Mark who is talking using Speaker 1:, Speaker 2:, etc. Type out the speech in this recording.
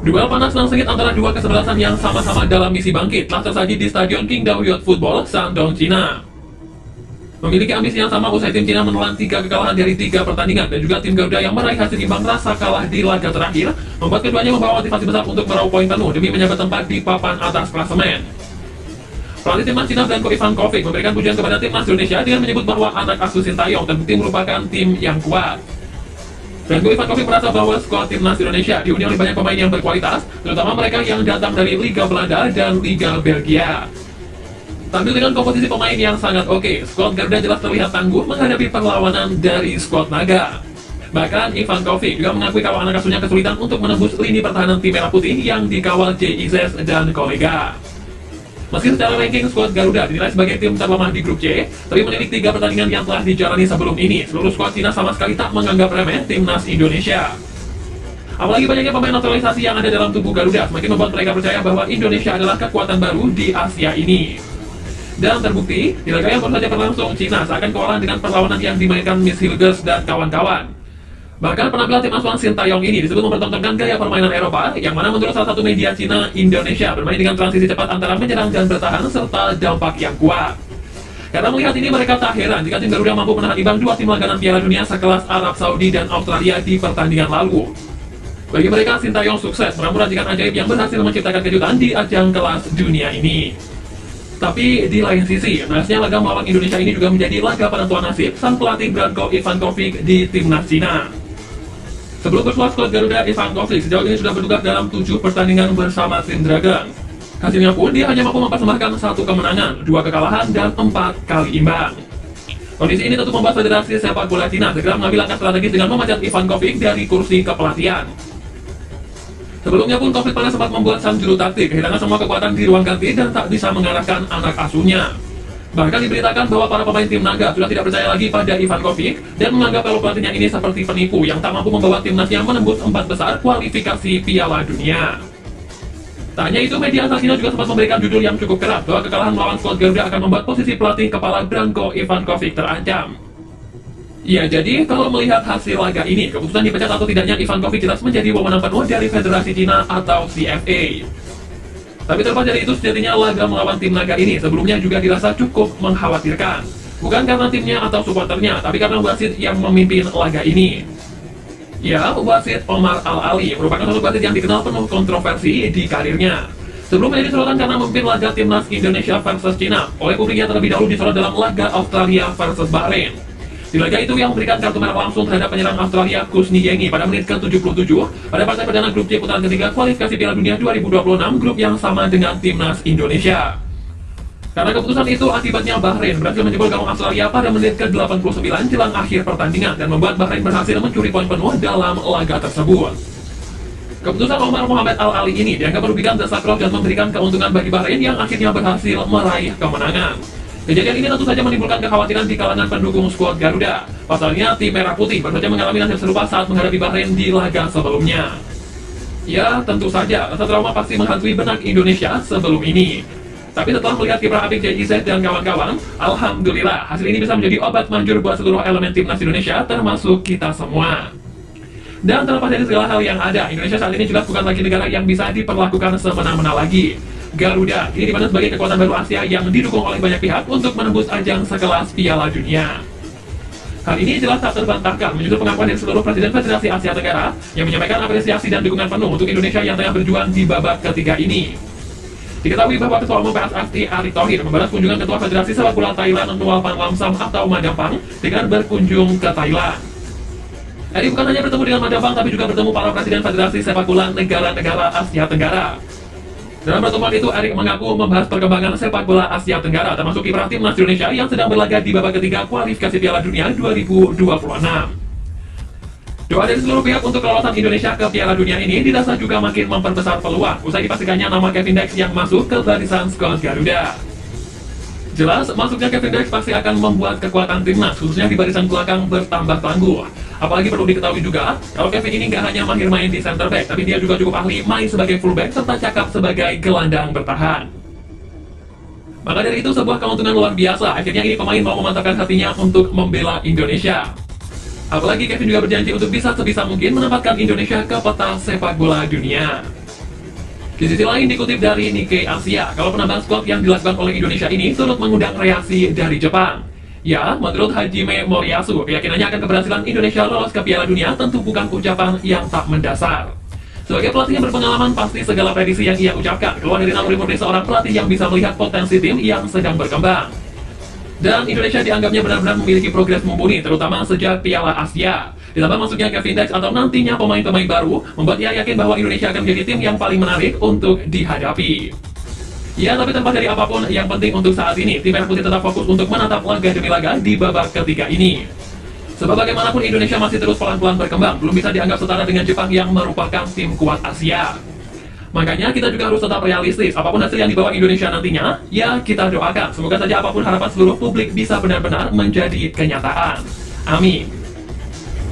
Speaker 1: Duel panas dan sengit antara dua kesebelasan yang sama-sama dalam misi bangkit telah tersaji di Stadion Qingdao Youth Football, Shandong, Cina. Memiliki ambisi yang sama usai tim Cina menelan 3 kekalahan dari 3 pertandingan dan juga tim Garuda yang meraih hasil imbang rasa kalah di laga terakhir membuat keduanya membawa motivasi besar untuk meraup poin penuh demi menjaga tempat di papan atas klasemen. Pelatih timnas Cina Branko Ivankovic memberikan pujian kepada timnas Indonesia dengan menyebut bahwa anak asuh Sintayong terbukti merupakan tim yang kuat. Branko Ivankovic merasa bahwa skuad timnas Indonesia dihuni oleh banyak pemain yang berkualitas, terutama mereka yang datang dari Liga Belanda dan Liga Belgia. Tampil dengan komposisi pemain yang sangat oke, skuad Garuda jelas terlihat tangguh menghadapi perlawanan dari skuad naga. Bahkan Ivankovic juga mengakui kalau anak asuhnya kesulitan untuk menembus lini pertahanan tim Merah Putih yang dikawal JIZ dan kolega. Meski secara ranking skuad Garuda dinilai sebagai tim terlemah di grup C, tapi menilik 3 pertandingan yang telah dijalani sebelum ini, seluruh skuad Cina sama sekali tak menganggap remeh timnas Indonesia. Apalagi banyaknya pemain naturalisasi yang ada dalam tubuh Garuda semakin membuat mereka percaya bahwa Indonesia adalah kekuatan baru di Asia ini. Dan terbukti, di laga yang baru saja berlangsung, Cina seakan kewalahan dengan perlawanan yang dimainkan Miss Hilgers dan kawan-kawan. Bahkan penampilan tim asuhan Sintayong ini disebut mempertontonkan gaya permainan Eropa, yang mana menurut salah satu media Cina, Indonesia bermain dengan transisi cepat antara menyerang dan bertahan serta dampak yang kuat. Karena melihat ini, mereka tak heran jika tim Garuda mampu menahan imbang 2 tim langganan Piala Dunia sekelas Arab Saudi dan Australia di pertandingan lalu. Bagi mereka, Sintayong sukses meramu racikan ajaib yang berhasil menciptakan kejutan di ajang kelas dunia ini. Tapi di lain sisi, nasibnya laga melawan Indonesia ini juga menjadi laga penentuan nasib sang pelatih Branko Ivankovic di timnas Cina. Sebelum bersuara skuad Garuda, Ivankovic sejauh ini sudah bertugas dalam 7 pertandingan bersama tim Dragon. Hasilnya pun dia hanya mampu mempersembahkan 1 kemenangan, 2 kekalahan, dan 4 kali imbang. Kondisi ini tentu membuat Federasi Sepak Bola Cina segera mengambil langkah strategis dengan memecat Ivankovic dari kursi kepelatihan. Sebelumnya pun konflik panas sempat membuat sang juru taktik kehilangan semua kekuatan di ruang ganti dan tak bisa mengarahkan anak asuhnya. Bahkan diberitakan bahwa para pemain tim naga sudah tidak percaya lagi pada Ivankovic dan menganggap kalau pelatihnya ini seperti penipu yang tak mampu membawa timnasnya menembus 4 besar kualifikasi Piala Dunia. Tak hanya itu, media asal Cina juga sempat memberikan judul yang cukup keras bahwa kekalahan melawan skuad Garuda akan membuat posisi pelatih kepala Branko Ivankovic terancam. Ya, jadi kalau melihat hasil laga ini, keputusan dipecat atau tidaknya Ivankovic jelas menjadi wewenang penuh dari Federasi Cina atau CFA. Tapi terlepas dari itu, sejatinya laga melawan tim naga ini sebelumnya juga dirasa cukup mengkhawatirkan. Bukan karena timnya atau supporternya, tapi karena wasit yang memimpin laga ini. Ya, wasit Omar Al-Ali merupakan sosok wasit yang dikenal penuh kontroversi di karirnya. Sebelum menjadi sorotan karena memimpin laga timnas Indonesia versus Cina, oleh publik yang terlebih dahulu disorot dalam laga Australia versus Bahrain. Di laga itu yang memberikan kartu merah langsung terhadap penyerang Australia Kusni Yengi pada menit ke-77 pada partai perdana grup C putaran ketiga kualifikasi Piala Dunia 2026, grup yang sama dengan timnas Indonesia. Karena keputusan itu, akibatnya Bahrain berhasil menjebol gawang Australia pada menit ke-89 jelang akhir pertandingan dan membuat Bahrain berhasil mencuri poin penuh dalam laga tersebut. Keputusan Omar Mohamed Al-Ali ini dianggap merugikan The Sacrow dan memberikan keuntungan bagi Bahrain yang akhirnya berhasil meraih kemenangan. Kejadian ini tentu saja menimbulkan kekhawatiran di kalangan pendukung skuad Garuda. Pasalnya, tim Merah Putih baru saja mengalami nasib serupa saat menghadapi Bahrain di laga sebelumnya. Ya, tentu saja, rasa trauma pasti menghantui benak Indonesia sebelum ini. Tapi setelah melihat kiprah apik JIZ dan kawan-kawan, alhamdulillah, hasil ini bisa menjadi obat manjur buat seluruh elemen timnas Indonesia, termasuk kita semua. Dan terlepas dari segala hal yang ada, Indonesia saat ini jelas bukan lagi negara yang bisa diperlakukan semena-mena lagi. Garuda ini dipandang sebagai kekuatan baru Asia yang didukung oleh banyak pihak untuk menembus ajang sekelas Piala Dunia. Hal ini jelas tak terbantahkan menyusul pengakuan dari seluruh Presiden Federasi Asia Tenggara yang menyampaikan apresiasi dan dukungan penuh untuk Indonesia yang tengah berjuang di babak ketiga ini. Diketahui bahwa Ketua Umum PSSI Erick Thohir membalas kunjungan Ketua Federasi Sepak Bola Thailand Nual Van Lamsam atau Madampang dengan berkunjung ke Thailand. Erick bukan hanya bertemu dengan Madampang tapi juga bertemu para Presiden Federasi Sepak Bola negara-negara Asia Tenggara. Dalam pertemuan itu, Erick mengaku membahas perkembangan sepak bola Asia Tenggara, termasuk kiprah timnas Indonesia yang sedang berlaga di babak ketiga kualifikasi Piala Dunia 2026. Doa dari seluruh pihak untuk kelolosan Indonesia ke Piala Dunia ini dirasa juga makin memperbesar peluang usai dipastikannya nama Kevin Dex yang masuk ke barisan skuad Garuda. Jelas, masuknya Kevin Dex pasti akan membuat kekuatan timnas, khususnya di barisan belakang, bertambah tangguh. Apalagi perlu diketahui juga, kalau Kevin ini nggak hanya mahir main di center back, tapi dia juga cukup ahli main sebagai fullback serta cakap sebagai gelandang bertahan. Maka dari itu, sebuah keuntungan luar biasa. Akhirnya ini pemain mau memantapkan hatinya untuk membela Indonesia. Apalagi Kevin juga berjanji untuk bisa sebisa mungkin menempatkan Indonesia ke peta sepak bola dunia. Di sisi lain, dikutip dari Nikkei Asia, kalau penambahan skuad yang dilakukan oleh Indonesia ini turut mengundang reaksi dari Jepang. Ya, menurut Hajime Moriyasu, keyakinannya akan keberhasilan Indonesia lolos ke Piala Dunia tentu bukan ucapan yang tak mendasar. Sebagai pelatih yang berpengalaman, pasti segala prediksi yang ia ucapkan keluar dari naluri murni seorang pelatih yang bisa melihat potensi tim yang sedang berkembang. Dan Indonesia dianggapnya benar-benar memiliki progres mumpuni, terutama sejak Piala Asia. Ditambah masuknya Kevin Dex atau nantinya pemain-pemain baru, membuat ia yakin bahwa Indonesia akan menjadi tim yang paling menarik untuk dihadapi. Ya, tapi tanpa dari apapun, yang penting untuk saat ini, tim Merah Putih tetap fokus untuk menatap laga demi laga di babak ketiga ini. Sebab bagaimanapun Indonesia masih terus pelan-pelan berkembang, belum bisa dianggap setara dengan Jepang yang merupakan tim kuat Asia. Makanya kita juga harus tetap realistis, apapun hasil yang dibawa Indonesia nantinya, ya kita doakan. Semoga saja apapun harapan seluruh publik bisa benar-benar menjadi kenyataan. Amin.